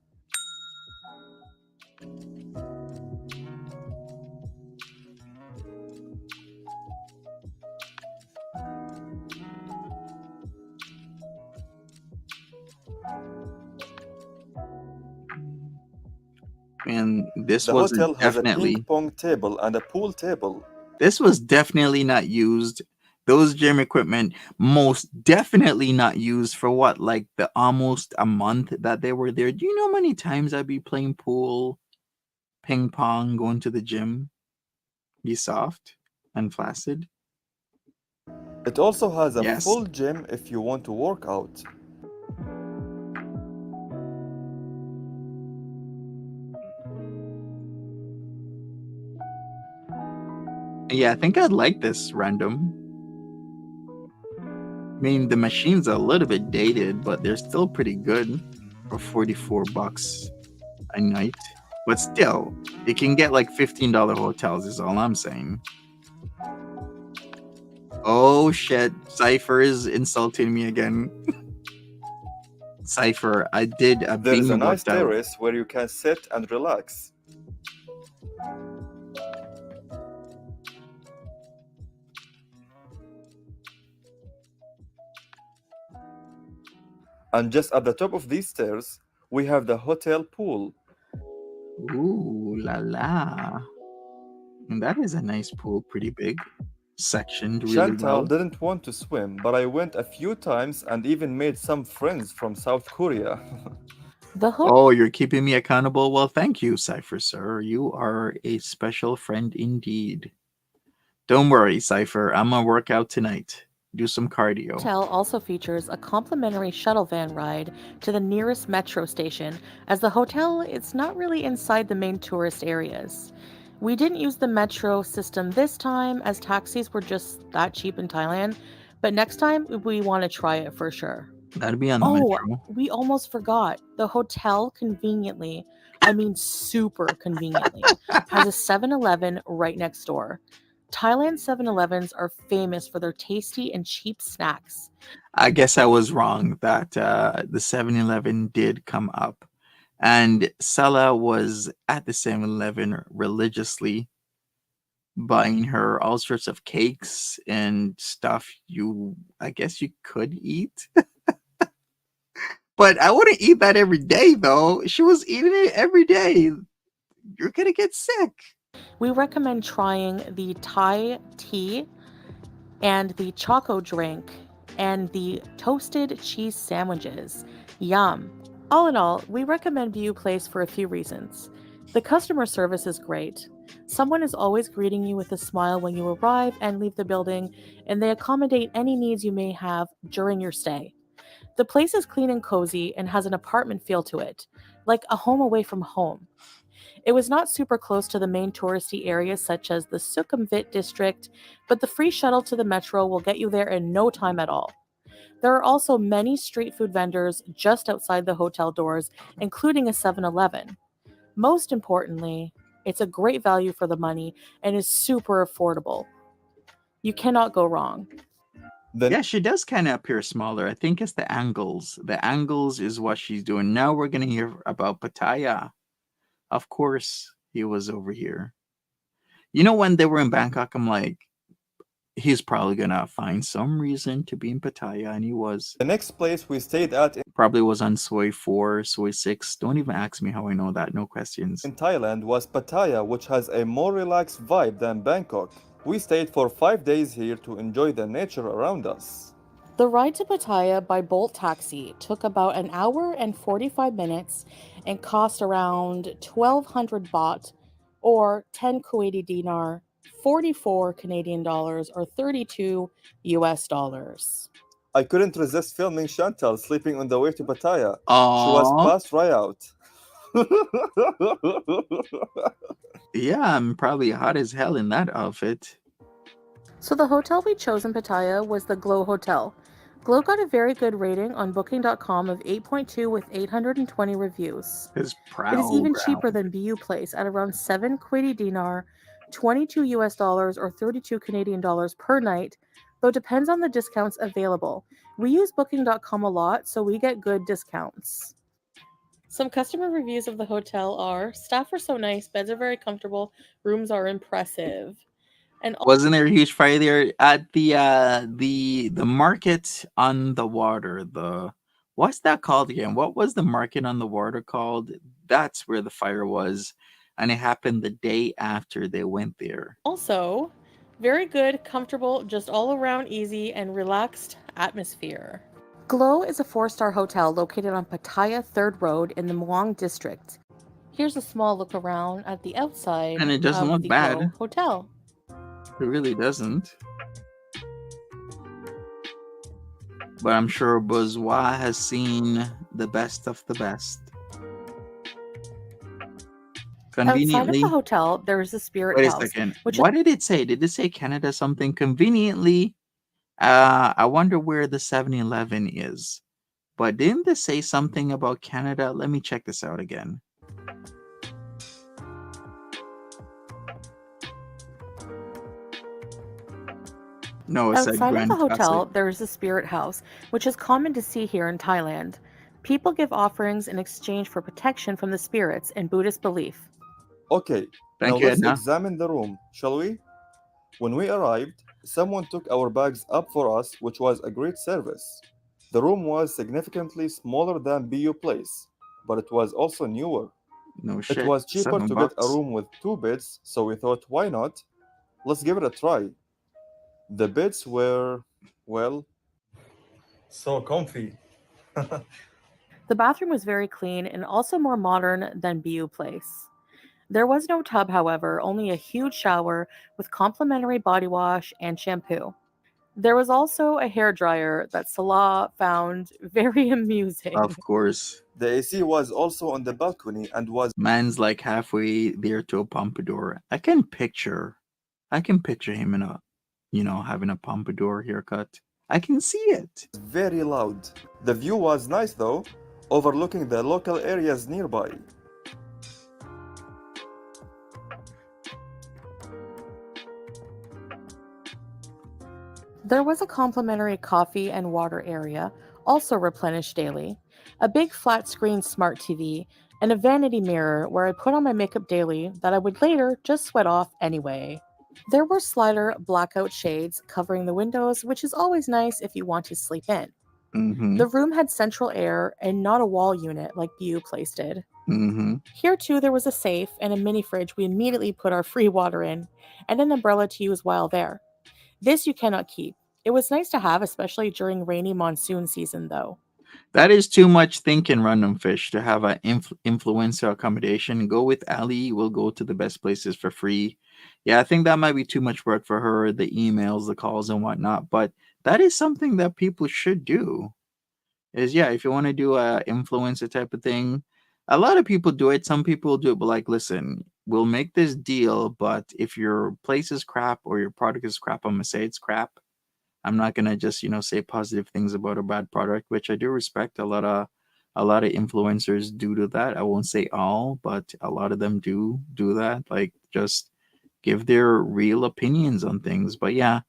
And this The wasn't hotel has a ping definitely pong table and a pool table. this was definitely not used. Those gym equipment most definitely not used for what, like the almost a month that they were there. Do you know how many times I'd be playing pool, ping pong, going to the gym? Be soft and flaccid. It also has a Yes. full gym if you want to work out. Yeah, I think I'd like this random. I mean, the machine's a little bit dated, but they're still pretty good for $44 a night. But still, you can get like $15 hotels, is all I'm saying. Oh shit, Cypher is insulting me again. Cypher, I did a There is a bingo nice doubt. terrace where you can sit and relax. And just at the top of these stairs, we have the hotel pool. Ooh la la. And that is a nice pool, pretty big. Sectioned really Chantal well. didn't want to swim, but I went a few times and even made some friends from South Korea. The Oh, you're keeping me accountable? Well, thank you, Cypher, sir. You are a special friend indeed. Don't worry, Cypher. I'm gonna work out tonight. Do some cardio. hotel also features a complimentary shuttle van ride to the nearest metro station, as the hotel is not really inside the main tourist areas. We didn't use the metro system this time, as taxis were just that cheap in Thailand, but next time we want to try it for sure. That'd be on the Oh, metro. we almost forgot. The hotel conveniently, I mean super conveniently, has a 7-Eleven right next door. Thailand 7-Elevens are famous for their tasty and cheap snacks. I guess I was wrong that the 7-Eleven did come up. And Sela was at the 7-Eleven religiously buying her all sorts of cakes and stuff I guess you could eat. But I wouldn't eat that every day, though. She was eating it every day. You're gonna get sick. We recommend trying the Thai tea and the choco drink and the toasted cheese sandwiches. Yum. All in all, we recommend View Place for a few reasons. The customer service is great. Someone is always greeting you with a smile when you arrive and leave the building, and they accommodate any needs you may have during your stay. The place is clean and cozy and has an apartment feel to it, like a home away from home. It was not super close to the main touristy areas such as the Sukhumvit district, but the free shuttle to the metro will get you there in no time at all. There are also many street food vendors just outside the hotel doors, including a 7-Eleven. Most importantly, it's a great value for the money and is super affordable. You cannot go wrong. The Yeah, she does kind of appear smaller. I think it's the angles. The angles is what she's doing. Now we're gonna hear about Pattaya. Of course, he was over here. You know, when they were in Bangkok, I'm like, he's probably gonna find some reason to be in Pattaya, and he was. next place we stayed at Probably was on Soy 4, Soy 6. Don't even ask me how I know that. No questions. in Thailand was Pattaya, which has a more relaxed vibe than Bangkok. We stayed for 5 days here to enjoy the nature around us. The ride to Pattaya by Bolt Taxi took about an hour and 45 minutes and cost around 1200 baht or 10 Kuwaiti dinar, 44 Canadian dollars or 32 US dollars. I couldn't resist filming Chantal sleeping on the way to Pattaya. She was Aww. passed right out. Yeah, I'm probably hot as hell in that outfit. So the hotel we chose in Pattaya was the Glow Hotel. Glow got a very good rating on booking.com of 8.2 with 820 reviews. His It is prowl even cheaper ground. than BU Place at around 7 Kuwaiti dinar, 22 US dollars or 32 Canadian dollars per night, though depends on the discounts available. We use booking.com a lot, so we get good discounts. Some customer reviews of the hotel are staff are so nice, beds are very comfortable, rooms are impressive. And Wasn't there a huge fire there at the market on the water? The what's that called again? What was the market on the water called? That's where the fire was, and it happened the day after they went there. also, very good, comfortable, just all around easy and relaxed atmosphere. Glow is a 4-star hotel located on Pattaya 3rd Road in the Muang district. Here's a small look around at the outside And it doesn't of look the bad. Glow Hotel. It really doesn't. But I'm sure Bourgeois has seen the best of the best. Outside of Conveniently, the hotel, there is the Spirit wait a House, second. which What did it say? Did it say Canada something? Conveniently, I wonder where the 7-Eleven is. But didn't this say something about Canada? Let me check this out again. No, it said outside of Grand the hotel, Classic. there is the Spirit House, which is common to see here in Thailand. People give offerings in exchange for protection from the spirits in Buddhist belief. Okay, now Thank you, let's Edna. examine the room, shall we? When we arrived, someone took our bags up for us, which was a great service. The room was significantly smaller than BU Place, but it was also newer. No It shit. was cheaper to get a $7. room with 2 beds, so we thought, why not? Let's give it a try. The beds were, well, so comfy. The bathroom was very clean and also more modern than BU Place. There was no tub, however, only a huge shower with complimentary body wash and shampoo. There was also a hair dryer that Salah found very amusing. Of course. The AC was also on the balcony and was Man's like halfway there to a pompadour. I can picture him in a, having a pompadour haircut. I can see it. very loud. The view was nice though, overlooking the local areas nearby. There was a complimentary coffee and water area, also replenished daily, a big flat screen smart TV, and a vanity mirror where I put on my makeup daily that I would later just sweat off anyway. There were slider blackout shades covering the windows, which is always nice if you want to sleep in. Mm-hmm. The room had central air and not a wall unit like BU Place did. Mm-hmm. Here too there was a safe and a mini fridge we immediately put our free water in, and an umbrella to use while there. This you cannot keep. It was nice to have, especially during rainy monsoon season, though. That is too much thinking, random fish, to have an influencer accommodation. Go with Ali. We'll go to the best places for free. Yeah, I think that might be too much work for her, the emails, the calls, and whatnot. But that is something that people should do. Is yeah, if you want to do a influencer type of thing, a lot of people do it. Some people do it, but like, listen, we'll make this deal, but if your place is crap or your product is crap, I'm gonna say it's crap. I'm not gonna just say positive things about a bad product, which I do respect. A lot of influencers do that. I won't say all, but a lot of them do that. Like just give their real opinions on things. But yeah,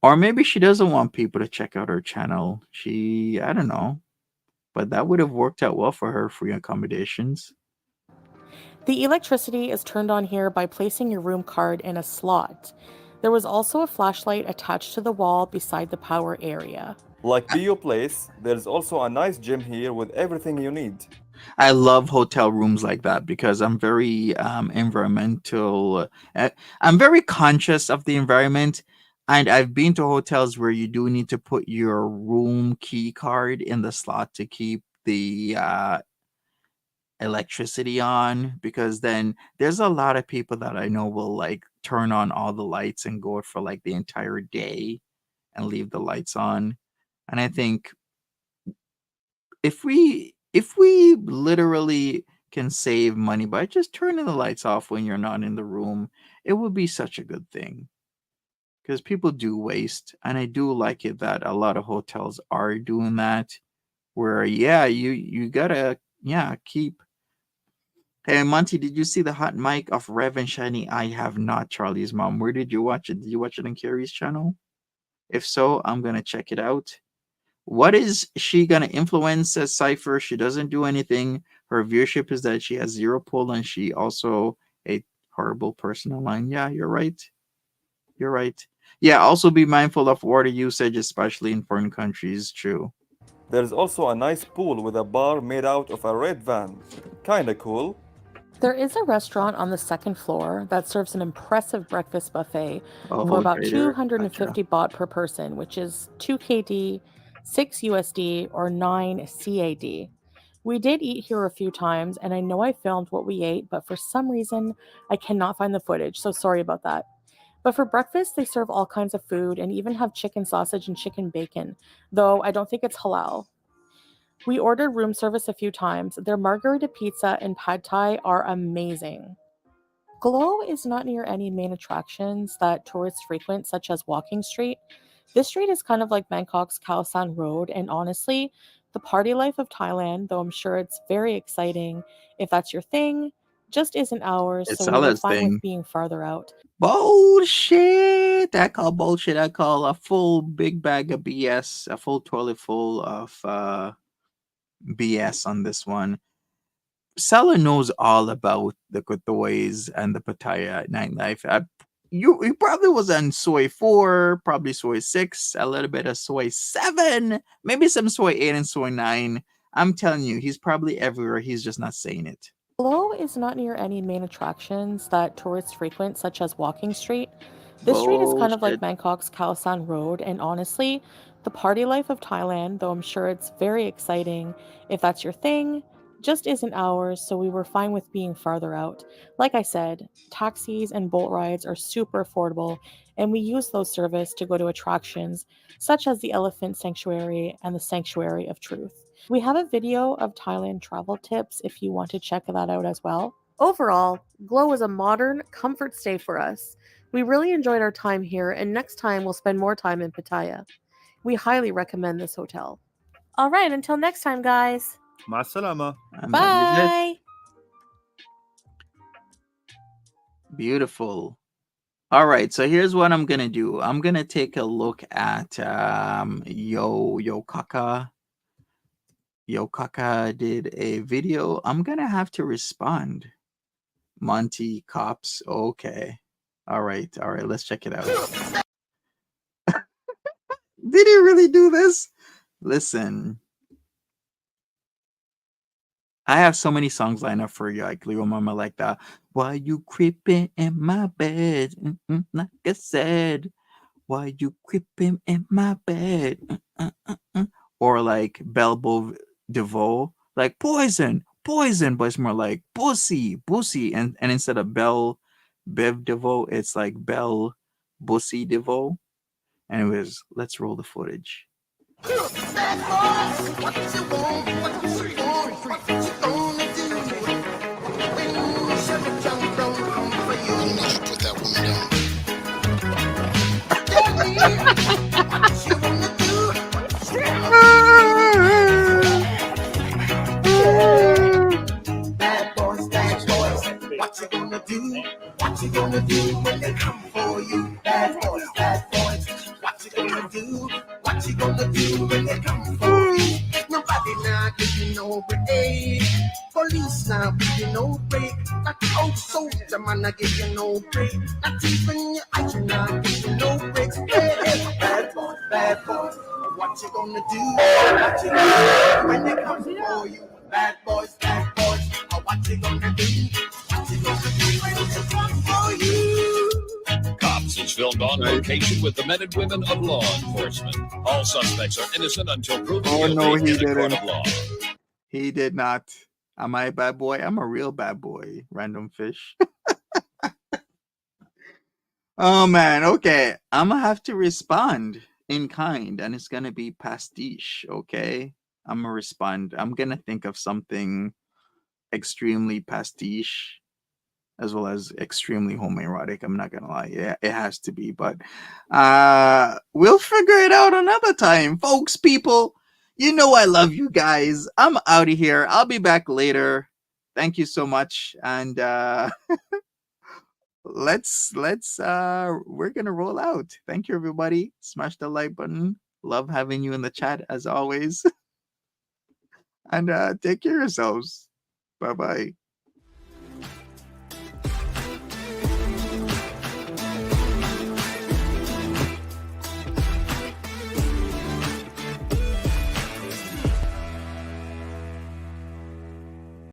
or maybe she doesn't want people to check out her channel. I don't know, but that would have worked out well for her. Free accommodations. The electricity is turned on here by placing your room card in a slot. There was also a flashlight attached to the wall beside the power area. Like BU Place, there's also a nice gym here with everything you need. I love hotel rooms like that because I'm very environmental. I'm very conscious of the environment. And I've been to hotels where you do need to put your room key card in the slot to keep the electricity on, because then there's a lot of people that I know will like turn on all the lights and go for like the entire day and leave the lights on. And I think if we literally can save money by just turning the lights off when you're not in the room, it would be such a good thing. Because people do waste, and I do like it that a lot of hotels are doing that. Where you gotta keep. Hey Monty, did you see the hot mic of Rev and Shiny? I have not, Charlie's mom. Where did you watch it? Did you watch it on Carrie's channel? If so, I'm gonna check it out. What is she gonna influence? Says Cypher. She doesn't do anything. Her viewership is that she has 0 pull, and she also a horrible person online. Yeah, you're right. You're right. Yeah, also be mindful of water usage, especially in foreign countries. True. There's also a nice pool with a bar made out of a red van. Kinda cool. There is a restaurant on the second floor that serves an impressive breakfast buffet Oh, for about trader. 250 baht per person, which is 2 KD, 6 USD, or 9 CAD. We did eat here a few times, and I know I filmed what we ate, but for some reason, I cannot find the footage, so sorry about that. But for breakfast, they serve all kinds of food and even have chicken sausage and chicken bacon, though I don't think it's halal. We ordered room service a few times. Their margarita pizza and pad thai are amazing. Glow is not near any main attractions that tourists frequent, such as Walking Street. This street is kind of like Bangkok's Khao San Road, and honestly, the party life of Thailand, though I'm sure it's very exciting if that's your thing, just isn't ours, It's so we were Salah's fine thing. with being farther out. Bullshit. I call bullshit. I call a full big bag of BS, a full toilet full of BS on this one. Salah knows all about the Kotoys and the Pattaya nightlife. He probably was on Soy 4, probably Soy 6, a little bit of Soy 7, maybe some Soy 8 and Soy 9. I'm telling you, he's probably everywhere. He's just not saying it. Glow is not near any main attractions that tourists frequent, such as Walking Street. This street is kind of like Bullshit. Bangkok's Khao San Road, and honestly, the party life of Thailand, though I'm sure it's very exciting if that's your thing, just isn't ours, so we were fine with being farther out. Like I said, taxis and boat rides are super affordable, and we use those services to go to attractions such as the Elephant Sanctuary and the Sanctuary of Truth. We have a video of Thailand travel tips if you want to check that out as well. Overall, Glow is a modern comfort stay for us. We really enjoyed our time here, and next time we'll spend more time in Pattaya. We highly recommend this hotel. All right, until next time, guys. مع السلامة. And that is it. Bye. Beautiful. All right, so here's what I'm gonna do. I'm gonna take a look at Yo Kaka. Yo Kaka did a video. I'm gonna have to respond. Monty Cops. Okay. All right. Let's check it out. Did he really do this? Listen. I have so many songs lined up for you, like Leo Mama, like that. Why you creeping in my bed? Like I said, why you creeping in my bed? Or like Belbo DeVoe, like poison, but it's more like bussy, and instead of Bev DeVoe, it's like Bell Bussy DeVoe. Anyways, let's roll the footage. What you gonna do? What you gonna do when they come for you? Bad boys, what you gonna do? What you gonna do when they come for you? Nobody now give you no break. Police now give you no break. That old soldier man now give you no break. Not even your eyes now give you no breaks. Hey, bad boys, what you gonna do? What you gonna do when they come for you? Bad boys, what you gonna do? What you gonna do when they come for you? Cops and filmed on Right. location with the men and women of law enforcement. All suspects are innocent until proven Oh, guilty no, he in a court didn't. of law. He did not. Am I a bad boy? I'm a real bad boy. Random fish. Oh man, okay. I'm gonna have to respond in kind, and it's gonna be pastiche, okay? I'm gonna respond. I'm gonna think of something extremely pastiche as well as extremely homoerotic. I'm not gonna lie. Yeah, it has to be, but we'll figure it out another time, folks, people. You know I love you guys. I'm out of here. I'll be back later. Thank you so much. And let's we're gonna roll out. Thank you, everybody. Smash the like button. Love having you in the chat as always. And take care of yourselves. Bye bye.